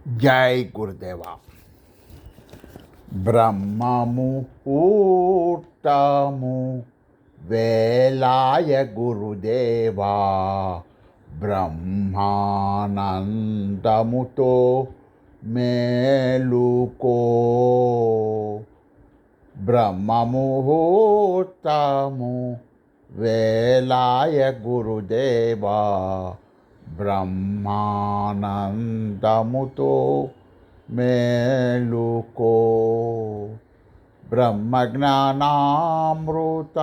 జై గురుదేవ. బ్రహ్మముహూర్తము వేలాయ గురుదేవా, బ్రహ్మానందముతో మేలుకో. బ్రహ్మముహూర్తము వేలాయ గురుదేవా, బ్రహ్మానందముతో మేలుకో. బ్రహ్మజ్ఞానామృత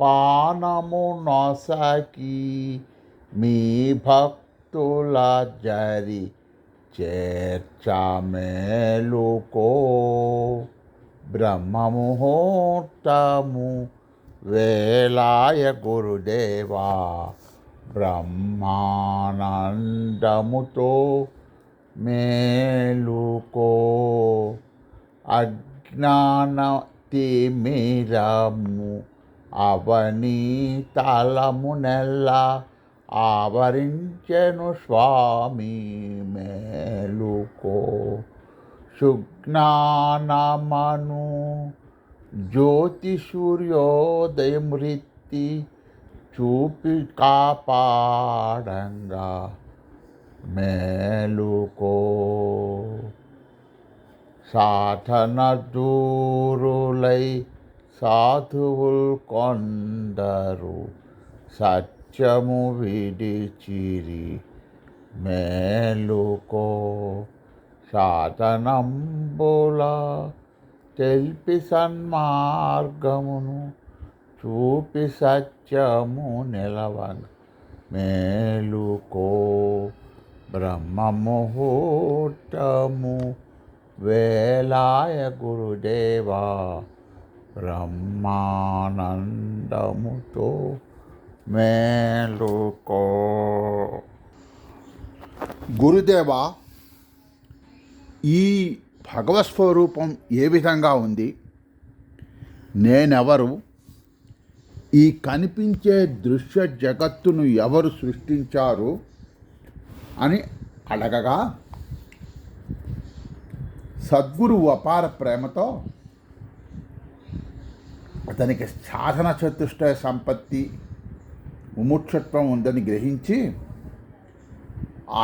పానము నొసకి మీ భక్తుల జరి చేర్చ మేలుకో. బ్రహ్మముహూర్తము వేలాయ గురుదేవా, బ్రహ్మానందముతో మేలుకో. అజ్ఞానతిమిరము అవనీతలము నెల్ల ఆవరించెను స్వామి మేలుకో. సుజ్ఞానమను జ్యోతి సూర్యోదయమృత్తి చూపి కాపాడంగా మేలుకో. సాధన దూరులై సాధువుల్ కొందరు సత్యము విడిచిరి మేలుకో. సాధనంబుల తెల్పి సన్మార్గమును చూపి సత్యము నిలవగ మేలుకో. బ్రహ్మముహూర్తము వేలాయ గురుదేవా, బ్రహ్మానందముతో మేలుకో. గురుదేవా, ఈ భగవత్ స్వరూపం ఏ విధంగా ఉంది? నేనెవరు? ఈ కనిపించే దృశ్య జగత్తును ఎవరు సృష్టించారు అని అడగగా, సద్గురువు అపార ప్రేమతో అతనికి సాధన చతుష్టయ సంపత్తి ముముక్షత్వం ఉందని గ్రహించి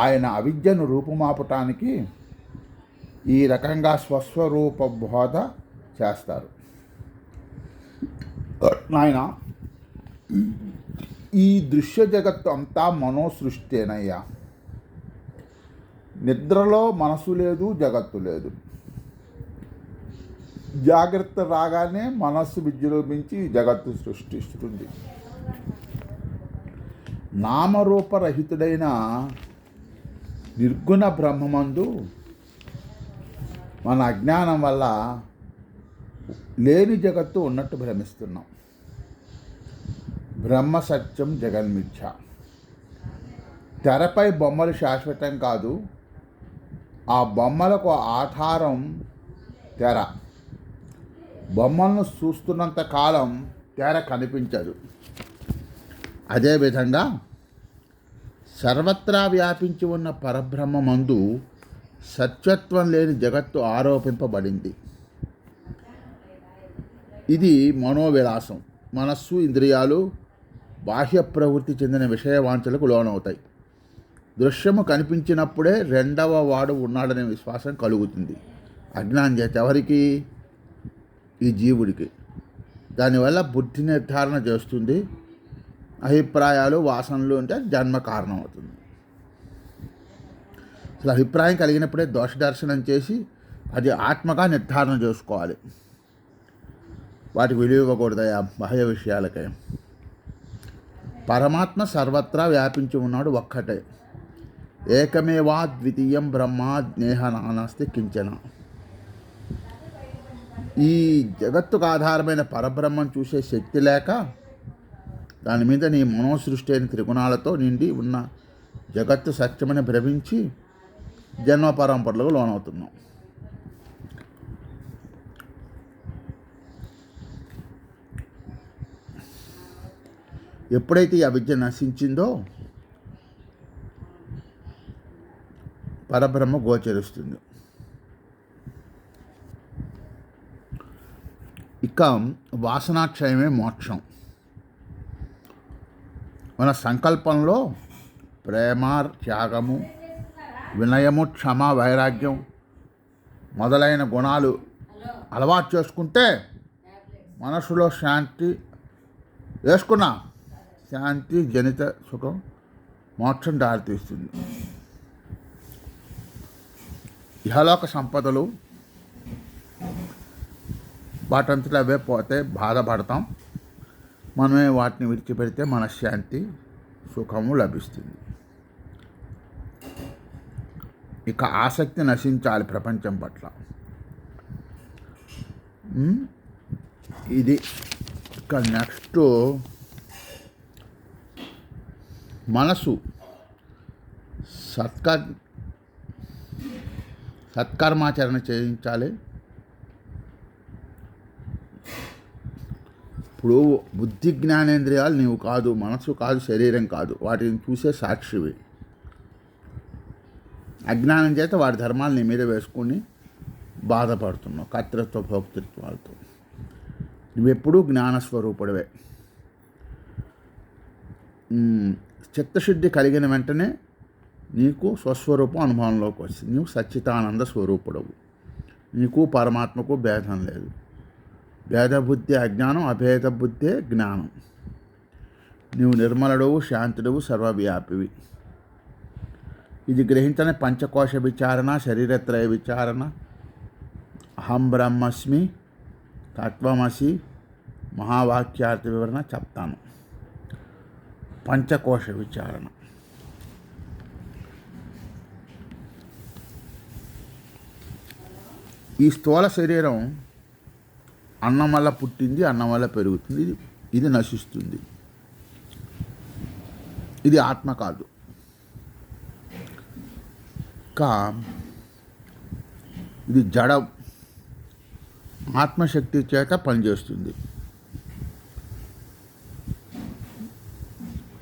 ఆయన అవిద్యను రూపుమాపటానికి ఈ రకంగా స్వస్వరూప బోధ చేస్తారు. నాయన, ఈ దృశ్య జగత్తు అంతా మనోసృష్టేనయ్యా. నిద్రలో మనసు లేదు, జగత్తు లేదు. జాగ్రత్త రాగానే మనస్సు విజృంభించి జగత్తు సృష్టిస్తుంది. నామరూపరహితుడైన నిర్గుణ బ్రహ్మమందు మన అజ్ఞానం వల్ల లేని జగత్తు ఉన్నట్టు భ్రమిస్తున్నాం. బ్రహ్మ సత్యం జగన్మిథ్య. తెరపై బొమ్మలు శాశ్వతం కాదు, ఆ బొమ్మలకు ఆధారం తెర. బొమ్మలను చూస్తున్నంత కాలం తెర కనిపించదు. అదేవిధంగా సర్వత్రా వ్యాపించి ఉన్న పరబ్రహ్మమందు సత్యత్వం లేని జగత్తు ఆరోపింపబడింది. ఇది మనోవిలాసం. మనస్సు, ఇంద్రియాలు బాహ్య ప్రవృత్తి చెందిన విషయవాంఛలకు లోనవుతాయి. దృశ్యము కనిపించినప్పుడే రెండవ వాడు ఉన్నాడనే విశ్వాసం కలుగుతుంది. అజ్ఞానం చేత ఎవరికి? ఈ జీవుడికి. దానివల్ల బుద్ధి నిర్ధారణ చేస్తుంది. అభిప్రాయాలు, వాసనలు అంటే జన్మ కారణం అవుతుంది. అసలు అభిప్రాయం కలిగినప్పుడే దోష దర్శనం చేసి అది ఆత్మగా నిర్ధారణ చేసుకోవాలి. వాటికి విలువ ఇవ్వకూడదయా బాహ్య విషయాలకే. పరమాత్మ సర్వత్రా వ్యాపించి ఉన్నాడు, ఒక్కటే. ఏకమేవా ద్వితీయం బ్రహ్మ జ్ఞేహ నానాస్తి కించన. ఈ జగత్తుకు ఆధారమైన పరబ్రహ్మం చూసే శక్తి లేక దాని మీద నీ మనోసృష్టి అయిన త్రిగుణాలతో నిండి ఉన్న జగత్తు సత్యమని భ్రమించి జన్మ పరంపరలకు లోనవుతున్నాం. ఎప్పుడైతే ఈ అవిద్య నశించిందో పరబ్రహ్మ గోచరిస్తుంది. ఇక వాసనాక్షయమే మోక్షం. మన సంకల్పంలో ప్రేమ, త్యాగము, వినయము, క్షమ, వైరాగ్యం మొదలైన గుణాలు అలవాటు చేసుకుంటే మనసులో శాంతి వేసుకున్నా శాంతి జనిత సుఖం మోక్షం దారితీస్తుంది. ఇహలోక సంపదలు వాటంతట అవే పోతే బాధపడతాం. మనమే వాటిని విడిచిపెడితే మనశ్శాంతి సుఖము లభిస్తుంది. ఇక ఆసక్తి నశించాలి ప్రపంచం పట్ల. ఇది ఇక నెక్స్ట్ మనసు సత్కర్మాచరణ చేయించాలి. ఇప్పుడు బుద్ధి జ్ఞానేంద్రియాలు నీవు కాదు, మనసు కాదు, శరీరం కాదు, వాటిని చూసే సాక్షివి. అజ్ఞానం చేత వాటి ధర్మాలు నీ మీద వేసుకొని బాధపడుతున్నావు కర్తృత్వ భోక్తృత్వాలతో. నువ్వెప్పుడూ జ్ఞానస్వరూపుడివే. చిత్తశుద్ధి కలిగిన వెంటనే నీకు స్వస్వరూపం అనుభవంలోకి వస్తుంది. నువ్వు సచ్చితానంద స్వరూపుడవు. నీకు పరమాత్మకు భేదం లేదు. భేదబుద్ధి అజ్ఞానం, అభేద బుద్ధే జ్ఞానం. నీవు నిర్మలుడవు, శాంతుడవు, సర్వవ్యాపివి. ఇది గ్రహించని పంచకోశ విచారణ, శరీరత్రయ విచారణ, అహం బ్రహ్మస్మి, తత్వమసి, మహావాక్యార్థ వివరణ చెప్తాను. పంచకోశ విచారణ. ఈ స్థూల శరీరం అన్నం వల్ల పుట్టింది, అన్నం వల్ల పెరుగుతుంది, ఇది నశిస్తుంది. ఇది ఆత్మ కాదు. ఇది జడం. ఆత్మశక్తి చేత పనిచేస్తుంది.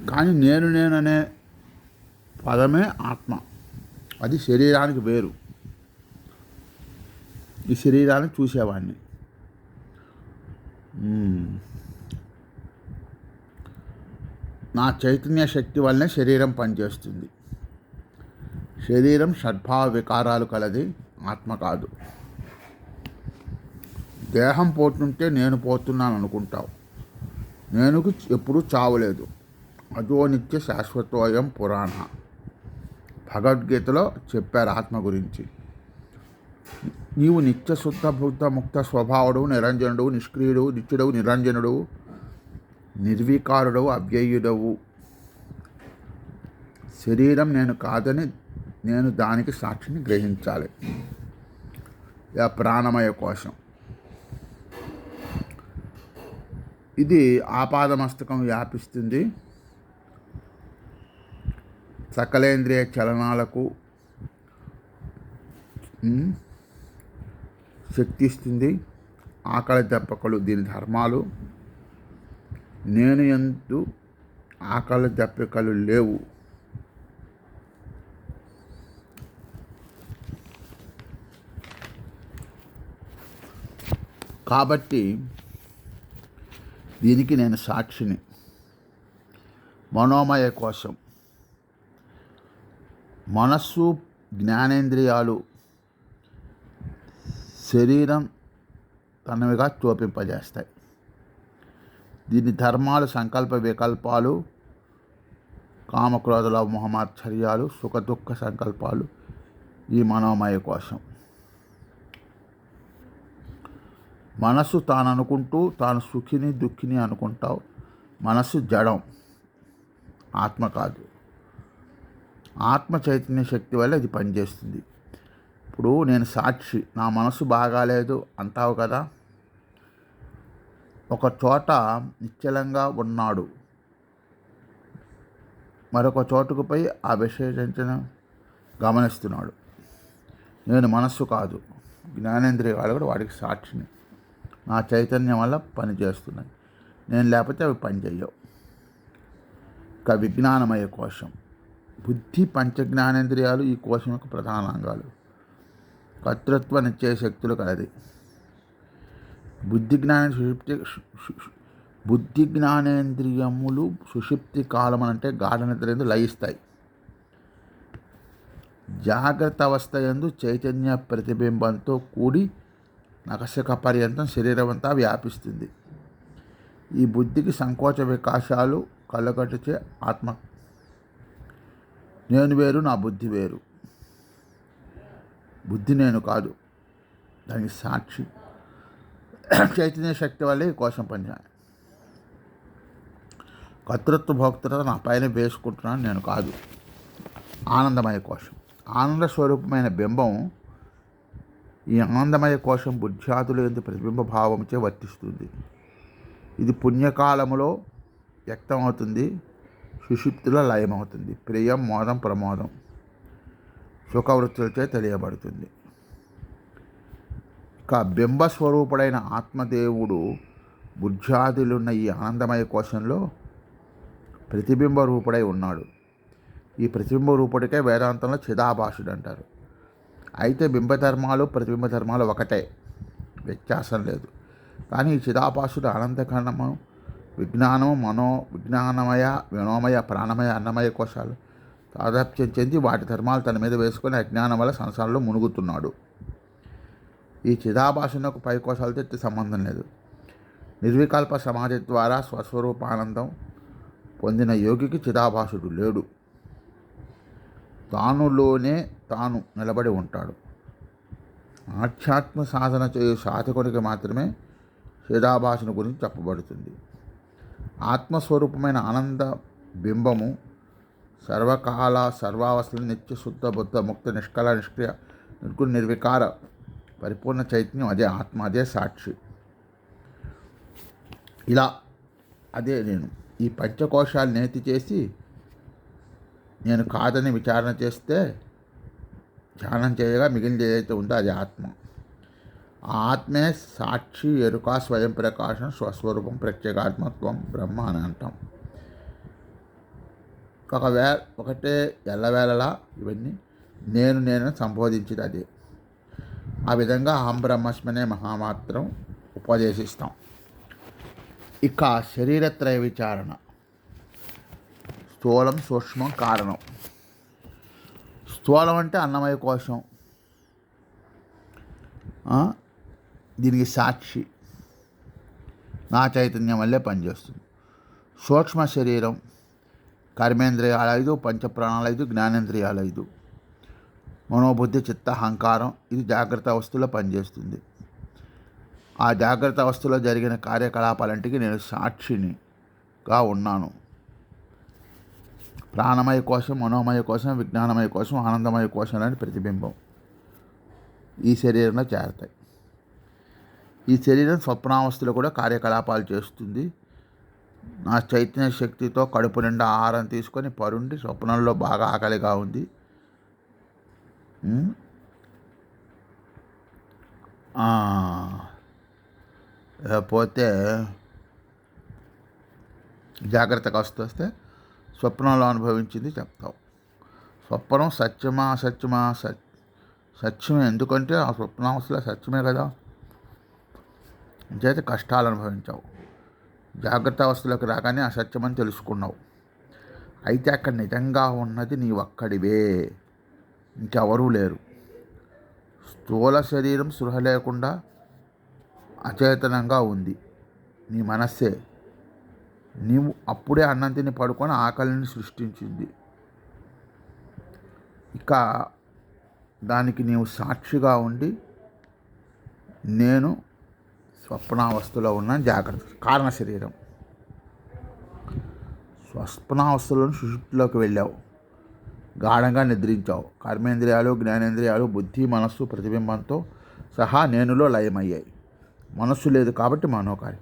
కానీ నేననే పదమే ఆత్మ. అది శరీరానికి వేరు. ఈ శరీరాన్ని చూసేవాడిని. నా చైతన్య శక్తి వల్లనే శరీరం పనిచేస్తుంది. శరీరం షడ్భావ వికారాలు కలది, ఆత్మ కాదు. దేహం పోతుంటే నేను పోతున్నాను అనుకుంటావు. నేనుకు ఎప్పుడూ చావులేదు. అదో నిత్య శాశ్వతోయం పురాణ. భగవద్గీతలో చెప్పారు ఆత్మ గురించి. నీవు నిత్య శుద్ధ బుద్ధ ముక్త స్వభావుడవు, నిరంజనుడవు, నిష్క్రియుడవు, నిత్యుడవు, నిరంజనుడవు, నిర్వికారుడవు, అవ్యయుడవు. శరీరం నేను కాదని నేను దానికి సాక్షిని గ్రహించాలి. ప్రాణమయ కోశం. ఇది ఆపాదమస్తకం వ్యాపిస్తుంది. సకలేంద్రియ చలనాలకు శక్తి ఇస్తుంది. ఆకలి దెబ్బకలు దీని ధర్మాలు. నేను ఎందు ఆకలి దెబ్బకలు లేవు. కాబట్టి దీనికి నేను సాక్షిని. మనోమయ కోశం. మనస్సు, జ్ఞానేంద్రియాలు శరీరం తనవిగా చూపింపజేస్తాయి. దీని ధర్మాలు సంకల్ప వికల్పాలు, కామక్రోధల మొహమాశ్చర్యాలు, సుఖదుఖ సంకల్పాలు ఈ మనోమయ కోశం. మనస్సు తాను అనుకుంటూ తాను సుఖిని దుఃఖిని అనుకుంటావు. మనస్సు జడం, ఆత్మ కాదు. ఆత్మ చైతన్య శక్తి వల్ల ఇది పనిచేస్తుంది. ఇప్పుడు నేను సాక్షి, నా మనసు బాగాలేదు అంటావు కదా. ఒక చోట నిశ్చలంగా ఉన్నాడు, మరొక చోటుకు పోయి ఆ విశేషించిన గమనిస్తున్నాడు. నేను మనస్సు కాదు, జ్ఞానేంద్రియాలు కూడా వాడికి సాక్షిని. నా చైతన్యం వల్ల పనిచేస్తున్నాయి. నేను లేకపోతే అవి పనిచేయవు. ఇక విజ్ఞానమయ కోశం. బుద్ధి పంచ జ్ఞానేంద్రియాలు ఈ కోశం యొక్క ప్రధాన అంగాలు. కర్తృత్వ నిశ్చయ శక్తులు కలది. బుద్ధి జ్ఞానేంద్రియములు సుషుప్తి కాలం అంటే గాఢ నిద్ర యందు లయిస్తాయి. జాగ్రత్త అవస్థ యందు చైతన్య ప్రతిబింబంతో కూడి నఖశిఖ పర్యంతం శరీరం అంతా వ్యాపిస్తుంది. ఈ బుద్ధికి సంకోచ వికాసాలు కళ్ళగట్టుచే ఆత్మ నేను వేరు, నా బుద్ధి వేరు. బుద్ధి నేను కాదు, దానికి సాక్షి చైతన్య శక్తి వల్లే ఈ కోశం పనిచేయాలి. కర్తృత్వ భోక్తృత నా పైన వేసుకుంటున్నాను, నేను కాదు. ఆనందమయ కోశం, ఆనంద స్వరూపమైన బింబం. ఈ ఆనందమయ కోశం బుద్ధ్యాదులు ఎందు ప్రతిబింబ భావంచే వర్తిస్తుంది. ఇది పుణ్యకాలములో వ్యక్తమవుతుంది, సుషుప్తిలో లయమవుతుంది. ప్రియం, మోదం, ప్రమోదం సుఖవృత్తులచే తెలియబడుతుంది. ఇక బింబస్వరూపుడైన ఆత్మదేవుడు బుద్ధ్యాదులున్న ఈ ఆనందమయ కోశంలో ప్రతిబింబ రూపుడై ఉన్నాడు. ఈ ప్రతిబింబ రూపుడికే వేదాంతంలో చిదాభాసుడు అంటారు. అయితే బింబధర్మాలు ప్రతిబింబ ధర్మాలు ఒకటే, వ్యత్యాసం లేదు. కానీ ఈ చిదాభాసుడు అనంతకరణము, విజ్ఞానము, విజ్ఞానమయ, వినోమయ, ప్రాణమయ, అన్నమయ కోశాలు తాదాప్యం చెంది వాటి ధర్మాలు తన మీద వేసుకొని అజ్ఞానం వల్ల సంసారంలో మునుగుతున్నాడు. ఈ చిదాభాసునకు పై కోశాలతో ఎట్టి సంబంధం లేదు. నిర్వికల్ప సమాధి ద్వారా స్వస్వరూపానందం పొందిన యోగికి చిదాభాసుడు లేడు. తానులోనే తాను నిలబడి ఉంటాడు. ఆధ్యాత్మ సాధన చేయు సాధకునికి మాత్రమే చిదాభాసుని గురించి చెప్పబడుతుంది. ఆత్మస్వరూపమైన ఆనంద బింబము సర్వకాల సర్వావస్థలు నిత్య శుద్ధ బుద్ధ ముక్త నిష్కల నిష్క్రియ నిర్గుణ నిర్వికార పరిపూర్ణ చైతన్యం. అదే ఆత్మ, అదే సాక్షి. ఇలా అదే నేను. ఈ పంచకోశాలు నేతి చేసి నేను కాదని విచారణ చేస్తే, ధ్యానం చేయగా మిగిలిన ఏదైతే ఉందో అది ఆత్మ. ఆ ఆత్మే సాక్షి, ఎరుక, స్వయం ప్రకాశం, స్వస్వరూపం, ప్రత్యేగాత్మత్వం, బ్రహ్మ అని అంటాం. ఒకటే ఎల్లవేళలా ఇవన్నీ నేను సంబోధించేది అదే. ఆ విధంగా అహం బ్రహ్మస్మనే మహామాత్రం ఉపదేశిస్తాం. ఇక శరీరత్రయ విచారణ. స్థూలం, సూక్ష్మం, కారణం. స్థూలం అంటే అన్నమయ కోశం, దీనికి సాక్షి నా చైతన్యం వల్లే పనిచేస్తుంది. సూక్ష్మ శరీరం, కర్మేంద్రియాలు 5, పంచప్రాణాలు 5, జ్ఞానేంద్రియాలు 5, మనోబుద్ధి చిత్త అహంకారం. ఇది జాగ్రత్త అవస్థలో పనిచేస్తుంది. ఆ జాగ్రత్త అవస్థలో జరిగిన కార్యకలాపాలంటికి నేను సాక్షినిగా ఉన్నాను. ప్రాణమయ కోశం, మనోమయ కోశం, విజ్ఞానమయ కోశం, ఆనందమయ కోశం లాంటి ప్రతిబింబం ఈ శరీరంలో చేరతాయి. ఈ శరీరం స్వప్నావస్థలో కూడా కార్యకలాపాలు చేస్తుంది. నా చైతన్య శక్తితో కడుపు నిండా ఆహారం తీసుకొని పరుండి స్వప్నంలో బాగా ఆకలిగా ఉంది, పోతే జాగ్రత్తగా వస్తే స్వప్నంలో అనుభవించింది చెప్తావు. స్వప్నం సత్యమా అసత్యమా? సత్యమే. ఎందుకంటే ఆ స్వప్నావస్థలో సత్యమే కదా, చేత కష్టాలు అనుభవించావు. జాగ్రత్త అవస్థలోకి రాగానే అసత్యమని తెలుసుకున్నావు. అయితే అక్కడ నిజంగా ఉన్నది నీ ఒక్కడివే, ఇంకెవరూ లేరు. స్థూల శరీరం స్పృహ లేకుండా అచేతనంగా ఉంది, నీ మనస్సే. నీవు అప్పుడే అన్నం తిని పడుకొని ఆకలిని సృష్టించింది. ఇక దానికి నీవు సాక్షిగా ఉండి నేను స్వప్నావస్థలో ఉన్న జాగ్రత్త. కారణ శరీరం స్వప్నావస్థలోని సుషుప్తిలోకి వెళ్ళావు, గాఢంగా నిద్రించావు. కర్మేంద్రియాలు, జ్ఞానేంద్రియాలు, బుద్ధి, మనస్సు ప్రతిబింబంతో సహా నేనులో లయమయ్యాయి. మనస్సు లేదు కాబట్టి మనోకారి.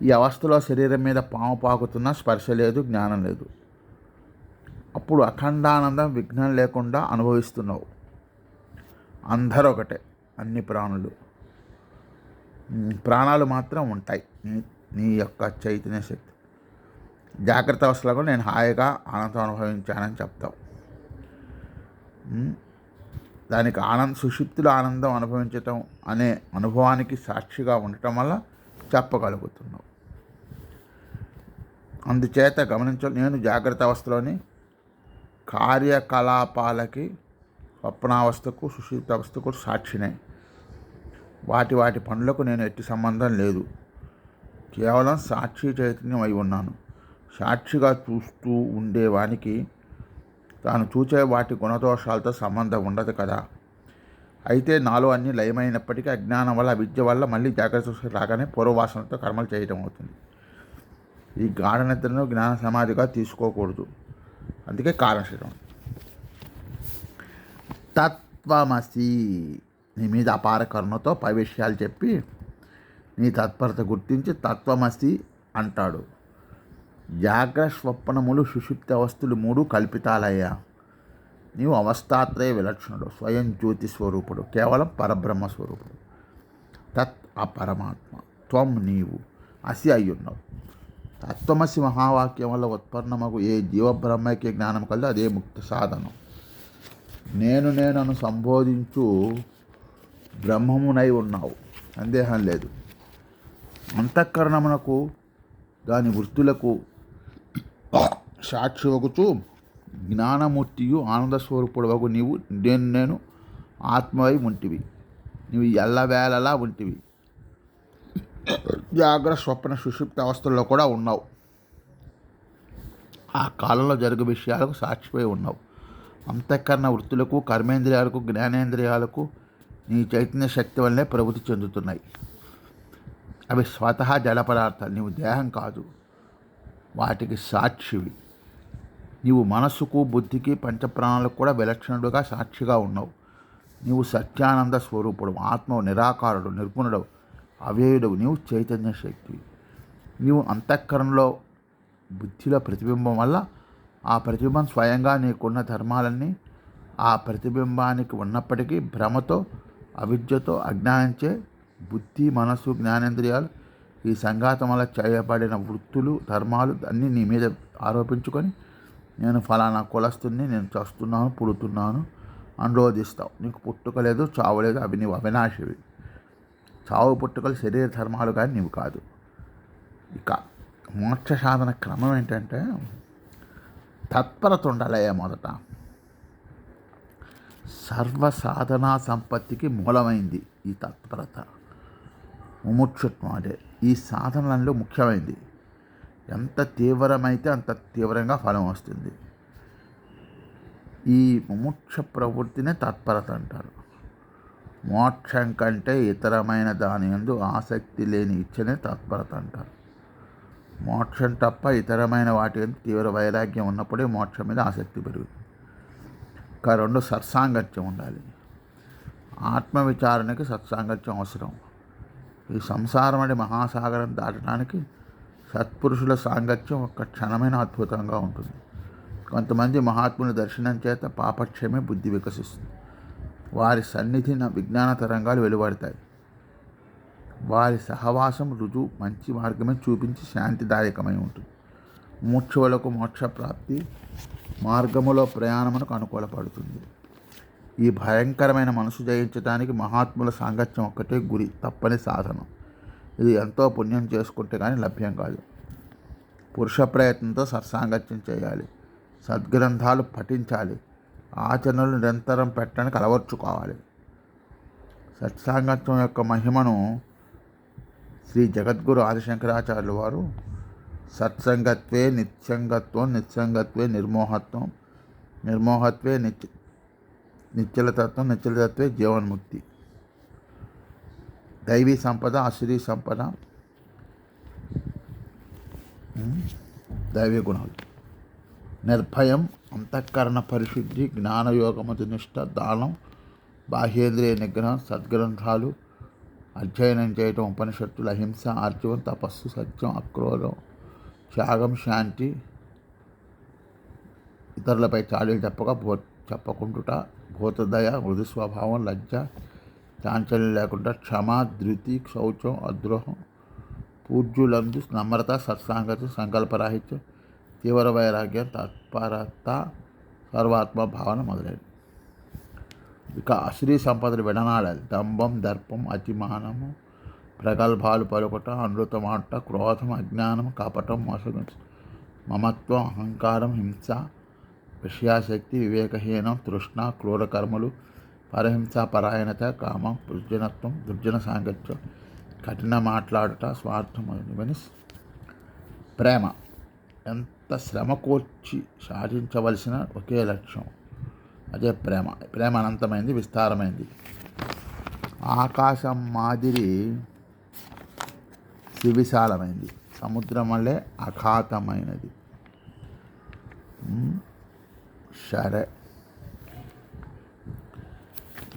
ఈ అవస్థలో శరీరం మీద పాము పాకుతున్న స్పర్శ లేదు, జ్ఞానం లేదు. అప్పుడు అఖండానందం విఘ్నం లేకుండా అనుభవిస్తున్నావు. అందరూ ఒకటే, అన్ని ప్రాణాలు మాత్రం ఉంటాయి నీ యొక్క చైతన్య శక్తి. జాగ్రత్త అవస్థలో కూడా నేను హాయిగా ఆనందం అనుభవించానని చెప్తాం. దానికి సుషుప్తిలో ఆనందం అనుభవించటం అనే అనుభవానికి సాక్షిగా ఉండటం వల్ల చెప్పగలుగుతున్నాం. అందుచేత నేను జాగ్రత్త అవస్థలోని కార్యకలాపాలకి, స్వప్నావస్థకు, సుషుప్తి అవస్థకు సాక్షినే. వాటి పనులకు నేను ఎట్టి సంబంధం లేదు. కేవలం సాక్షి చైతన్యం అయి ఉన్నాను. సాక్షిగా చూస్తూ ఉండేవానికి తాను చూసే వాటి గుణదోషాలతో సంబంధం ఉండదు కదా. అయితే నాలో అన్నీ లయమైనప్పటికీ అజ్ఞానం వల్ల, విద్య వల్ల మళ్ళీ జాగ్రత్త రాగానే పూర్వవాసనతో కర్మలు చేయటం అవుతుంది. ఈ గాఢ నిద్రను జ్ఞాన సమాధిగా తీసుకోకూడదు. అందుకే కారణశీలం. తత్వమసి, నీ మీద అపార కరుణతో పై విషయాలు చెప్పి నీ తత్పరత గుర్తించి తత్వమసి అంటాడు. స్వప్నములు సుషుప్తి అవస్థలు 3 కల్పితాలయ్యా. నీవు అవస్థాత్రయ విలక్షణుడు, స్వయం జ్యోతి స్వరూపుడు, కేవలం పరబ్రహ్మ స్వరూపుడు. తత్ అపరమాత్మ, త్వం నీవు అసి అయ్యున్నావు. తత్వమసి మహావాక్యం వల్ల ఉత్పన్నమగు ఏ జీవబ్రహ్మకి జ్ఞానం కలదో అదే ముక్తి సాధనం. నేనను సంబోధించు బ్రహ్మమునై ఉన్నావు, సందేహం లేదు. అంతఃకరణమునకు దాని వృత్తులకు సాక్షి వగుచు జ్ఞానమూర్తియు ఆనంద స్వరూపుడు వగు నీవు నేను ఆత్మవై ఉంటివి. నీవు ఎల్లవేళలా ఉంటివి. జాగ్రత్త స్వప్న సుషుప్త అవస్థల్లో కూడా ఉన్నావు. ఆ కాలంలో జరుగు విషయాలకు సాక్షిపోయి ఉన్నావు. అంతఃకరణ వృత్తులకు, కర్మేంద్రియాలకు, జ్ఞానేంద్రియాలకు నీ చైతన్య శక్తి వల్లనే ప్రవృత్తి చెందుతున్నాయి. అవి స్వతహా జడ పదార్థాలు, నీవు దేహం కాదు, వాటికి సాక్షివి. నీవు మనస్సుకు, బుద్ధికి, పంచప్రాణాలకు కూడా విలక్షణుడుగా సాక్షిగా ఉన్నావు. నీవు సత్యానంద స్వరూపుడు, ఆత్మ నిరాకారుడు, నిర్గుణుడు, అవ్యయుడు. నీవు చైతన్య శక్తి. నీవు అంతఃకరణలో, బుద్ధిలో ప్రతిబింబం వల్ల ఆ ప్రతిబింబం స్వయంగా నీకున్న ధర్మాలన్నీ ఆ ప్రతిబింబానికి ఉన్నప్పటికీ భ్రమతో, అవిద్యతో, అజ్ఞానించే బుద్ధి, మనస్సు, జ్ఞానేంద్రియాలు ఈ సంఘాతం వల్ల చేయబడిన వృత్తులు, ధర్మాలు అన్నీ నీ మీద ఆరోపించుకొని నేను ఫలానా కులస్తుని, నేను చస్తున్నాను, పుడుతున్నాను అనురోధిస్తావు. నీకు పుట్టుక లేదు, చావు లేదు. అవి నీవు అవినాశివి. చావు పుట్టుకలు శరీర ధర్మాలు కానీ నీవు కాదు. ఇక మోక్ష సాధన క్రమం ఏంటంటే తత్పరత ఉండాలయ్యా. మొదట సర్వ సాధనా సంపత్తికి మూలమైంది ఈ తత్పరత, ముముక్షుత్వం. అంటే ఈ సాధనలలో ముఖ్యమైనది. ఎంత తీవ్రమైతే అంత తీవ్రంగా ఫలం వస్తుంది. ఈ ముముక్ష ప్రవృత్తినే తత్పరత అంటారు. మోక్షం కంటే ఇతరమైన దాని యందు ఆసక్తి లేని ఇచ్చనే తత్పరత అంటారు. మోక్షం తప్ప ఇతరమైన వాటి యందు తీవ్ర వైరాగ్యం ఉన్నప్పుడే మోక్షం మీద ఆసక్తి పెరుగుతుంది. ఇంకా 2 సత్సాంగత్యం ఉండాలి. ఆత్మవిచారణకి సత్సాంగత్యం అవసరం. ఈ సంసారం అనే మహాసాగరం దాటడానికి సత్పురుషుల సాంగత్యం ఒక్క క్షణమైన అద్భుతంగా ఉంటుంది. కొంతమంది మహాత్ముని దర్శనం చేత పాపక్షమే బుద్ధి వికసిస్తుంది. వారి సన్నిధిన విజ్ఞాన తరంగాలు వెలువడతాయి. వారి సహవాసం రుజువు మంచి మార్గమే చూపించి శాంతిదాయకమై ఉంటుంది. మోక్షులకు మోక్షప్రాప్తి మార్గములో ప్రయాణమునకు అనుకూలపడుతుంది. ఈ భయంకరమైన మనసు జయించడానికి మహాత్ముల సాంగత్యం ఒక్కటే గురి, తప్పని సాధనం. ఇది ఎంతో పుణ్యం చేసుకుంటే కానీ లభ్యం కాదు. పురుష ప్రయత్నంతో సత్సాంగత్యం చేయాలి. సద్గ్రంథాలు పఠించాలి. ఆచరణలు నిరంతరం పెట్టడానికి అలవర్చుకోవాలి. సత్సాంగత్వం యొక్క మహిమను శ్రీ జగద్గురు ఆదిశంకరాచార్యులు వారు సత్సంగత్వే నిత్యంగత్వం, నిత్సంగత్వే నిర్మోహత్వం, నిర్మోహత్వే నిశ్చలతత్వం, నిశ్చలతత్వే జీవన్ముక్తి. దైవీ సంపద, అసురీ సంపద, దైవీ గుణాలు, నిర్భయం, అంతఃకరణ పరిశుద్ధి, జ్ఞానయోగమతి నిష్ట, దానం, బాహ్యేంద్రియ నిగ్రహం, సద్గ్రంథాలు అధ్యయనం చేయటం, ఉపనిషత్తులు, అహింస, ఆర్జవం, తపస్సు, సత్యం, అక్రోధం, త్యాగం, శాంతి, ఇతరులపై చాడీలు చెప్పకుండుట, భూతదయ, మృదు స్వభావం, లజ్జ, చాంచల్యం లేకుండా, క్షమ, ధృతి, శౌచం, అద్రోహం, పూజ్యులందు నమ్రత, సత్సాంగత్యం, సంకల్పరాహిత్యం, తీవ్ర వైరాగ్యం, తత్పరత, సర్వాత్మ భావన మొదలైనవి. ఇక అశ్రీ సంపదలు విడనాడాలి. దంభం, దర్పం, అతిమానము, ప్రగల్భాలు పలుకుట, అనృతమాట, క్రోధం, అజ్ఞానం, కపటం, మోసగించు, మమత్వం, అహంకారం, హింస, విషయాశక్తి, వివేకహీనం, తృష్ణ, క్రూరకర్మలు, పరహింస, పరాయణత, కామం, దుర్జనత్వం, దుర్జన సాంగత్యం, కఠిన మాట్లాడుట, స్వార్థం ఇవన్నీ. ప్రేమ ఎంత శ్రమ కోర్చి సాధించవలసిన ఒకే లక్ష్యం, అదే ప్రేమ. ప్రేమ అనంతమైంది, విస్తారమైంది. ఆకాశం మాదిరి సువిశాలమైంది, సముద్రం వల్లే అఖాతమైనది. సరే,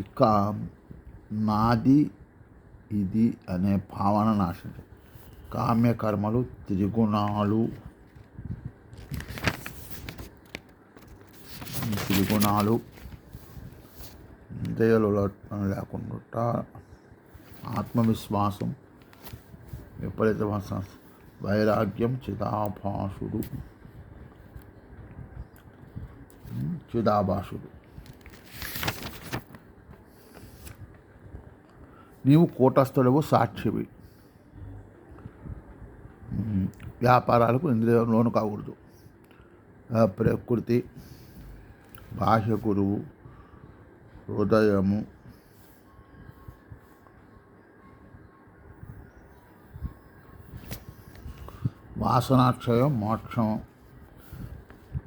ఇక నాది ఇది అనే భావన నాశనం. కామ్యకర్మలు, త్రిగుణాలు ఇంద్రియాలు లేకుండా ఆత్మవిశ్వాసం, విపరీత వైరాగ్యం, చిదాభాసుడు. నీవు కూటస్థుడవు, సాక్షివి. వ్యాపారాలకు ఇంద్రియం లోను కాకూడదు. ప్రకృతి, బాహ్య గురువు, హృదయము, వాసనాక్షయం, మోక్షం,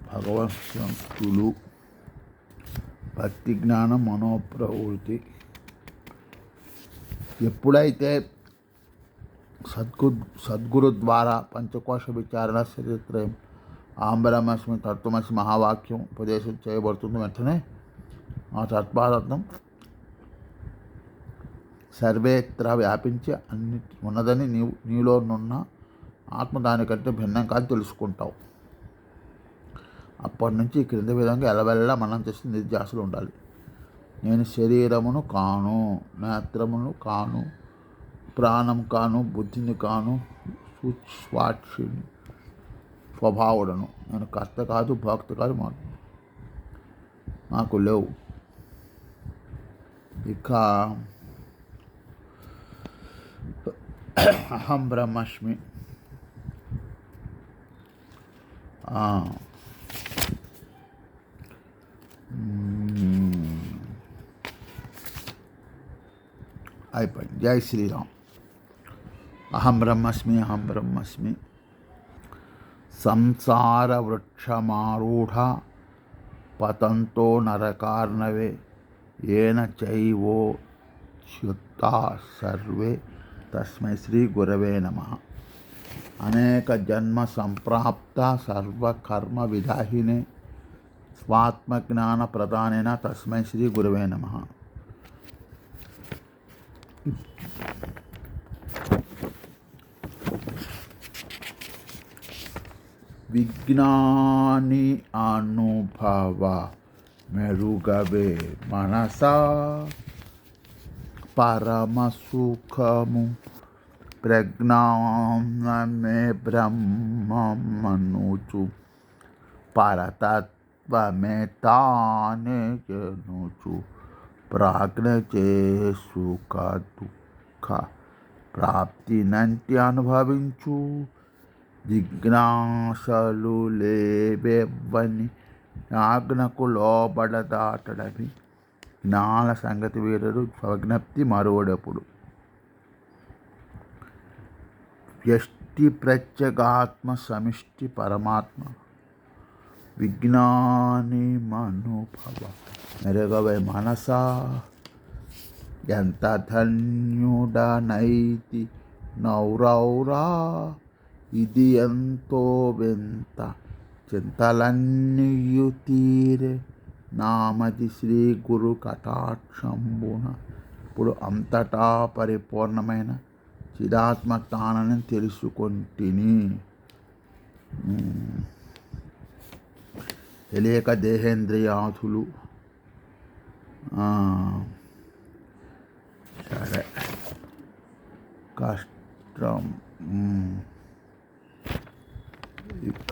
భగవత్తులు, భక్తి, జ్ఞానం, మనోప్రవృత్తి. ఎప్పుడైతే సద్గురు ద్వారా పంచకోశ విచారణ, చరిత్రయం, ఆంబరమస్మి, తత్వమసి మహావాక్యం ఉపదేశం చేయబడుతుంది, వెంటనే ఆ తత్వార్థం సర్వేత్ర వ్యాపించి ఉన్నదని నీలోనున్న ఆత్మ దానికంటే భిన్నంగా తెలుసుకుంటావు. అప్పటి నుంచి క్రింద విధంగా ఎలవెల్లా మనం చేసిన నిర్ధ్యాసలు ఉండాలి. నేను శరీరమును కాను, నేత్రమును కాను, ప్రాణం కాను, బుద్ధిని కాను, స్వాక్షిని, స్వభావుడను. నేను కర్త కాదు, భోక్త కాదు, నాకు లేవు. ఇక అహం బ్రహ్మస్మి. అయిపోయింది. జై శ్రీరామ్. అహం బ్రహ్మస్మి, అహం బ్రహ్మస్మి. సంసార వృక్షమారూఢ పతంతో నరకార్ణవే ఏన చైవోచ్యుతా సర్వే తస్మై శ్రీ గురవే నమః. అనేక జన్మ సంప్రాప్త సర్వకర్మ విదాహినే స్వాత్మజ్ఞాన ప్రదానేన తస్మై శ్రీ గురవే నమః. విజ్ఞాని అనుభవ మెరుగవే మనసా పరమ సుఖము ప్రజ్ఞానమే బ్రహ్మమనుచు పరతత్వమే తానే జనుచు ప్రాజ్ఞ చేసుక దుఃఖ ప్రాప్తినంటి అనుభవించు. జిజ్ఞాసలు లేవెవ్వని ఆజ్ఞకు లోబడదాటడమి జ్ఞాన సంగతి వీరరు స్వజ్ఞప్తి మరువడెప్పుడు. వ్యష్టి ప్రత్యేగాత్మ సమిష్టి పరమాత్మ విజ్ఞాని మనుభవ మెరుగవే మనసా. ఎంత ధన్యుడనైతి నౌరౌరా ఇది ఎంతో వింత చింతలన్నీయు తీరే నామది శ్రీ గురు కటాక్షంబున. ఇప్పుడు అంతటా పరిపూర్ణమైన చిదాత్మ తానని తెలుసుకొంటిని. తెలియక దేహేంద్రియాతులు సరే కష్టం. ఇక